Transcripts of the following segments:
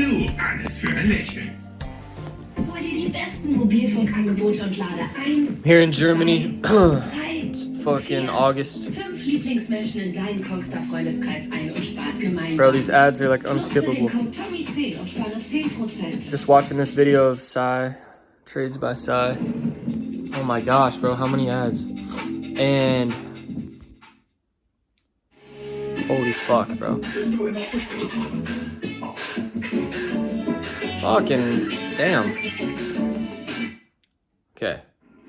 Du, alles für ein Lächeln. Hol dir die besten Mobilfunkangebote und lade 1. Here in Germany, 3, it's fucking August. 5 Lieblingsmenschen in deinen Kongstar-Freundeskreis ein und spart gemeinsam. Bro, these ads are like Nutze den unskippable. Code Tommy10 und spare 10%. Just watching this video of Psy, trades by Psy. Oh my gosh, bro, how many ads? And holy fuck, bro. Fucking damn. Okay,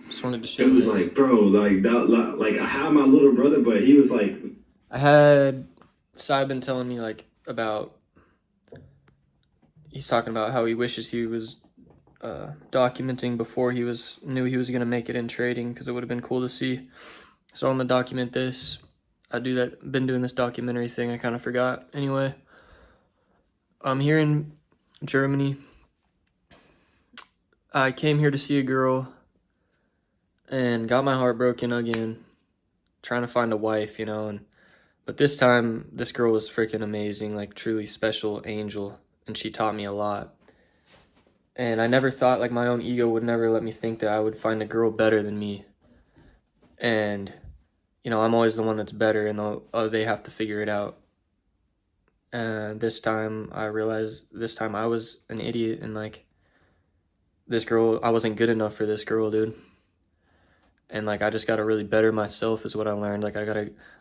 just wanted to show It was this. like, bro, like I had my little brother, but he was like, I had Psy been telling me like about, he's talking about how he wishes he was documenting before he knew he was gonna make it in trading, because it would have been cool to see. So I'm gonna document this. Been doing this documentary thing, I kind of forgot. Anyway, I'm here in Germany. I came here to see a girl and got my heart broken again, trying to find a wife, you know, but this time this girl was freaking amazing, like truly special angel, and she taught me a lot. And I never thought, like, my own ego would never let me think that I would find a girl better than me. And you know, I'm always the one that's better, and they have to figure it out. And this time I realized I was an idiot, and like, this girl, I wasn't good enough for this girl, dude. And like, I just got to really better myself is what I learned. Like,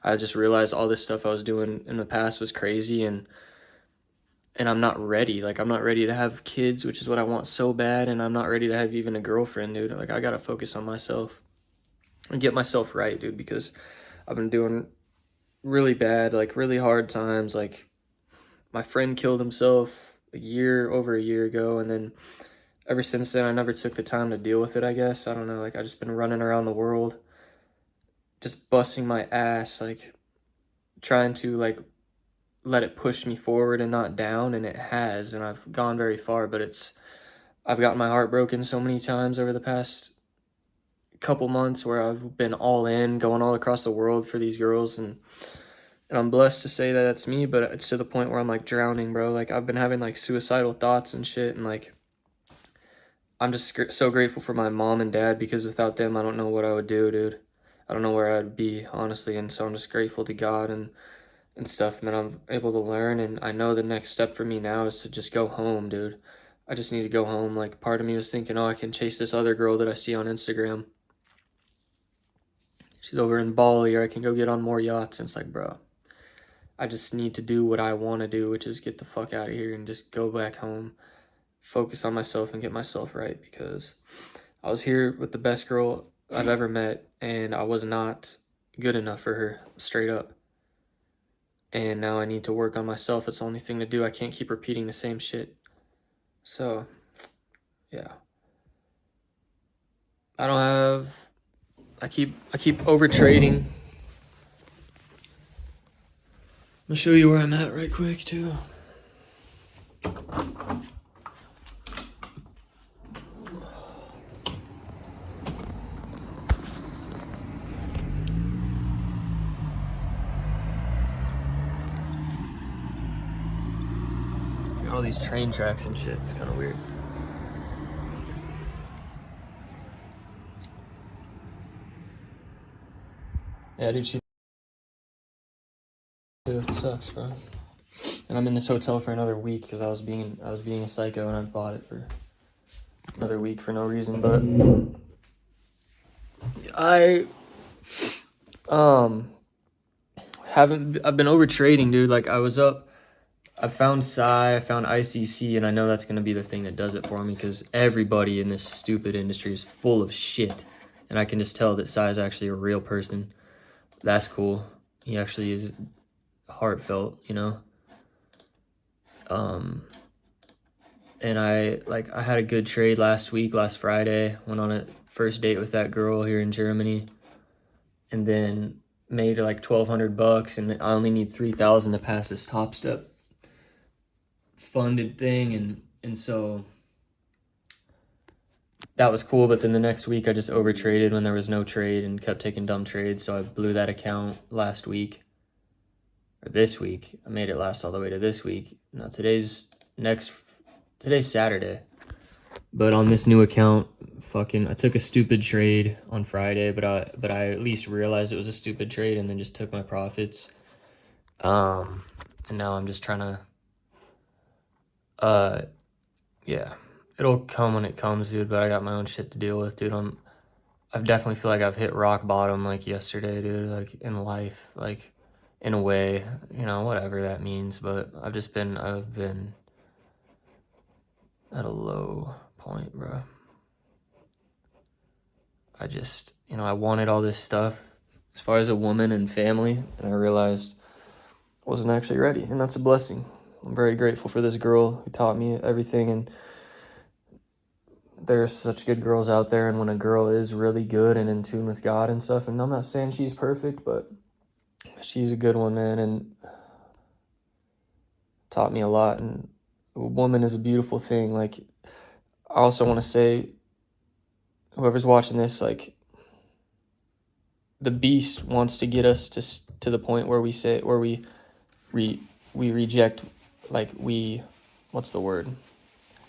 I just realized all this stuff I was doing in the past was crazy, and I'm not ready. Like, I'm not ready to have kids, which is what I want so bad, and I'm not ready to have even a girlfriend, dude. Like, I got to focus on myself and get myself right, dude, because I've been doing really bad, like really hard times. Like, my friend killed himself over a year ago, and then ever since then I never took the time to deal with it, I guess. I don't know, like, I just been running around the world just busting my ass, like trying to like let it push me forward and not down, and it has, and I've gone very far, but I've gotten my heart broken so many times over the past couple months where I've been all in, going all across the world for these girls, and I'm blessed to say that that's me, but it's to the point where I'm like drowning, bro. Like, I've been having like suicidal thoughts and shit, and like, I'm just so grateful for my mom and dad, because without them I don't know what I would do, dude. I don't know where I'd be, honestly. And so I'm just grateful to God and stuff, and that I'm able to learn. And I know the next step for me now is to just go home, dude. I just need to go home. Like, part of me was thinking, oh, I can chase this other girl that I see on Instagram. She's over in Bali, or I can go get on more yachts. And it's like, bro, I just need to do what I want to do, which is get the fuck out of here and just go back home, focus on myself and get myself right, because I was here with the best girl I've ever met, and I was not good enough for her, straight up. And now I need to work on myself. It's the only thing to do. I can't keep repeating the same shit. So, yeah. I keep over trading. I'm gonna show you where I'm at right quick too. Got all these train tracks and shit. It's kind of weird. Yeah, dude, it sucks, bro. And I'm in this hotel for another week because I was being a psycho, and I bought it for another week for no reason. But I've been over trading, dude. Like, I found Psy, I found ICC, and I know that's gonna be the thing that does it for me, because everybody in this stupid industry is full of shit, and I can just tell that Psy is actually a real person. That's cool. He actually is heartfelt, you know. And I had a good trade last Friday. Went on a first date with that girl here in Germany, and then made like $1,200, and I only need 3,000 to pass this Top Step funded thing, and so that was cool. But then the next week I just over traded when there was no trade and kept taking dumb trades, so I blew that account last week, or this week. I made it last all the way to this week. Now today's next Today's Saturday. But on this new account, I took a stupid trade on Friday, but I at least realized it was a stupid trade and then just took my profits. And now I'm just trying to, yeah, it'll come when it comes, dude, but I got my own shit to deal with, dude. I definitely feel like I've hit rock bottom, like, yesterday, dude, like, in life, like, in a way, you know, whatever that means, but I've been at a low point, bro. I just, you know, I wanted all this stuff as far as a woman and family, and I realized I wasn't actually ready, and that's a blessing. I'm very grateful for this girl who taught me everything, and there's such good girls out there, and when a girl is really good and in tune with God and stuff, and I'm not saying she's perfect, but she's a good one, man, and taught me a lot, and a woman is a beautiful thing. Like, I also want to say, whoever's watching this, like, the beast wants to get us to the point where we reject, like, what's the word?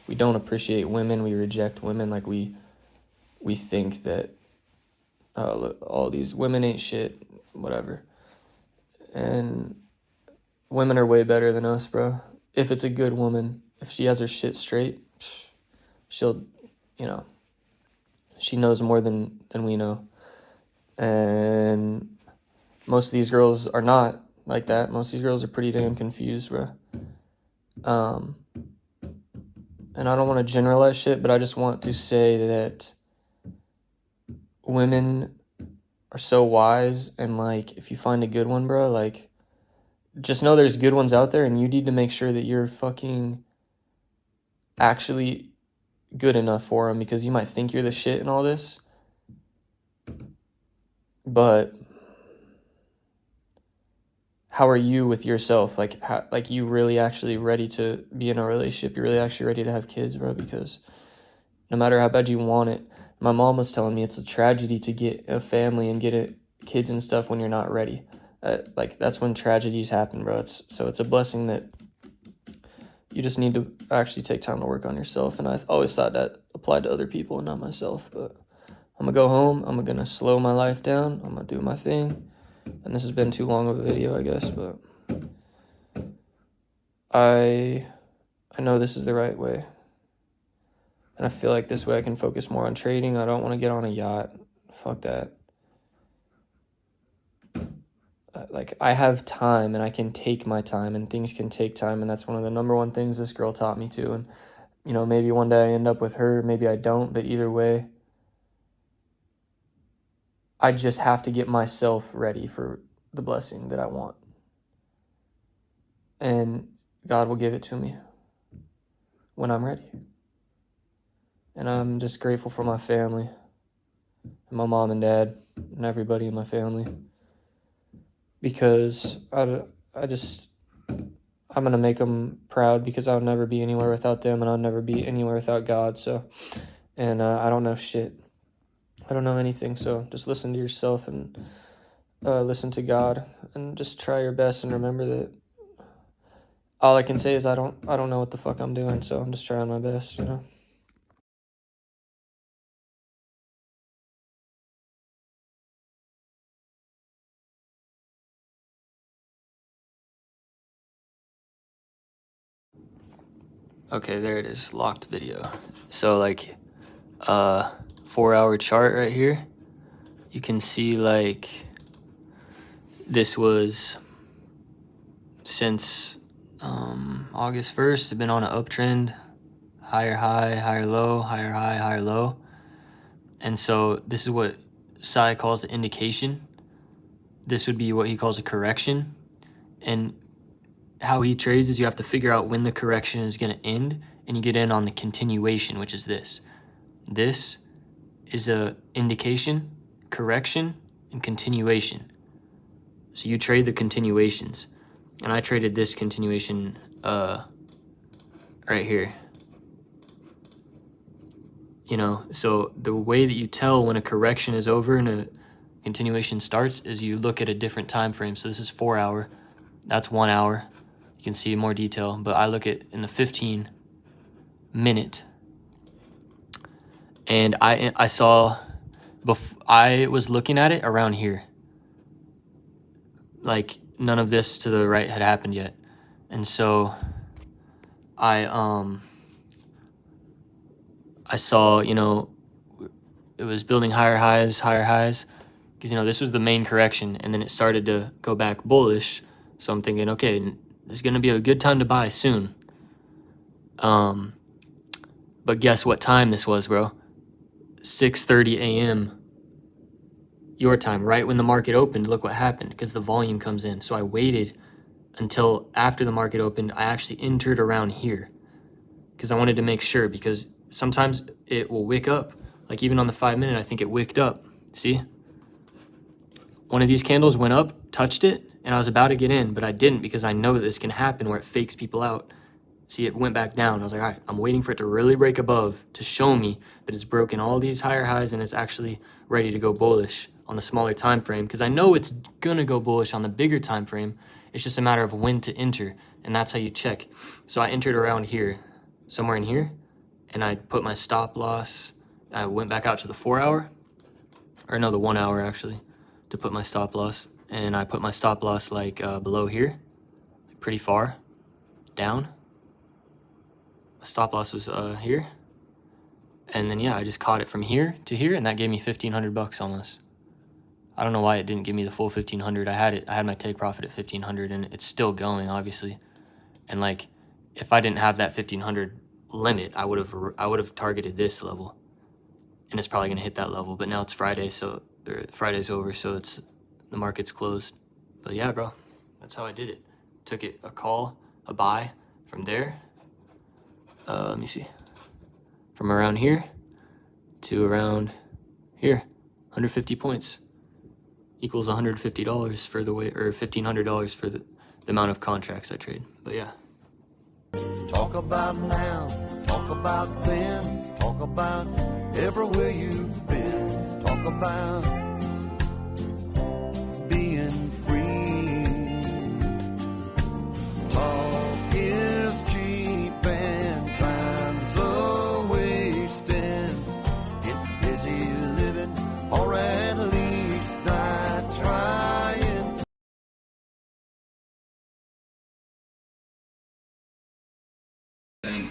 We don't appreciate women. We reject women. Like, we think that all these women ain't shit, whatever. And women are way better than us, bro. If it's a good woman, if she has her shit straight, she'll, you know, she knows more than we know. And most of these girls are not like that. Most of these girls are pretty damn confused, bro. And I don't want to generalize shit, but I just want to say that women are so wise, and, like, if you find a good one, bro, like, just know there's good ones out there, and you need to make sure that you're fucking actually good enough for them, because you might think you're the shit and all this, but how are you with yourself? Like, like, you really actually ready to be in a relationship? You're really actually ready to have kids, bro? Because no matter how bad you want it, my mom was telling me it's a tragedy to get a family and get kids and stuff when you're not ready. Like, that's when tragedies happen, bro. It's a blessing that you just need to actually take time to work on yourself. And I always thought that applied to other people and not myself. But I'm going to go home. I'm going to slow my life down. I'm going to do my thing. And this has been too long of a video, I guess. But I know this is the right way. And I feel like this way I can focus more on trading. I don't want to get on a yacht. Fuck that. Like, I have time, and I can take my time, and things can take time, and that's one of the number one things this girl taught me to. And, you know, maybe one day I end up with her, maybe I don't, but either way, I just have to get myself ready for the blessing that I want. And God will give it to me when I'm ready. And I'm just grateful for my family, and my mom and dad, and everybody in my family. Because I'm going to make them proud, because I'll never be anywhere without them, and I'll never be anywhere without God. So, and I don't know shit. I don't know anything. So just listen to yourself, and listen to God, and just try your best, and remember that all I can say is I don't know what the fuck I'm doing. So I'm just trying my best, you know. Okay, there it is, locked video. So, like, 4-hour chart right here. You can see, like, this was since August 1st. It's been on an uptrend, higher high, higher low, higher high, higher low. And so this is what Sai calls the indication. This would be what he calls a correction. And how he trades is you have to figure out when the correction is going to end, and you get in on the continuation, which is this. This is a indication, correction, and continuation. So you trade the continuations. And I traded this continuation right here. You know, so the way that you tell when a correction is over and a continuation starts is you look at a different time frame. So this is 4 hour. That's 1 hour. You can see more detail, but I look at in the 15 minute. And I saw, I was looking at it around here. Like, none of this to the right had happened yet. And so I saw, you know, it was building higher highs, because, you know, this was the main correction, and then it started to go back bullish. So I'm thinking, okay, this is going to be a good time to buy soon. But guess what time this was, bro? 6:30 a.m. your time, right when the market opened. Look what happened, because the volume comes in. So I waited until after the market opened. I actually entered around here because I wanted to make sure, because sometimes it will wick up. Like even on the 5 minute, I think it wicked up. See? One of these candles went up, touched it, and I was about to get in, but I didn't, because I know that this can happen where it fakes people out. See, it went back down. I was like, all right, I'm waiting for it to really break above to show me that it's broken all these higher highs and it's actually ready to go bullish on the smaller time frame, because I know it's gonna go bullish on the bigger time frame. It's just a matter of when to enter, and that's how you check. So I entered around here, somewhere in here, and I put my stop loss. I went back out to the 4 hour, or no, the 1 hour actually, to put my stop loss. And I put my stop loss like below here, pretty far down. My stop loss was here. And then, yeah, I just caught it from here to here, and that gave me $1,500 almost. I don't know why it didn't give me the full 1,500. I had my take profit at 1,500, and it's still going, obviously. And like, if I didn't have that 1,500 limit, I would have targeted this level, and it's probably gonna hit that level. But now it's Friday, so Friday's over, so the market's closed. But yeah, bro, that's how I did it. Took it a call, a buy from there. Let me see. From around here to around here, 150 points equals $150 for the way, or $1,500 for the amount of contracts I trade. But yeah. Talk about now, talk about then, talk about everywhere you've been. Talk about being free. Talk is cheap and time's a wasting. Get busy living, or at least not trying.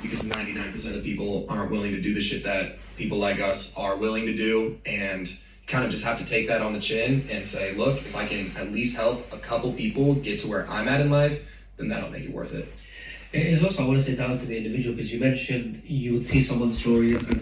Because 99% of people aren't willing to do the shit that people like us are willing to do, and kind of just have to take that on the chin and say, look, if I can at least help a couple people get to where I'm at in life, then that'll make it worth it. It's also, I want to say, down to the individual, because you mentioned you would see someone's story and the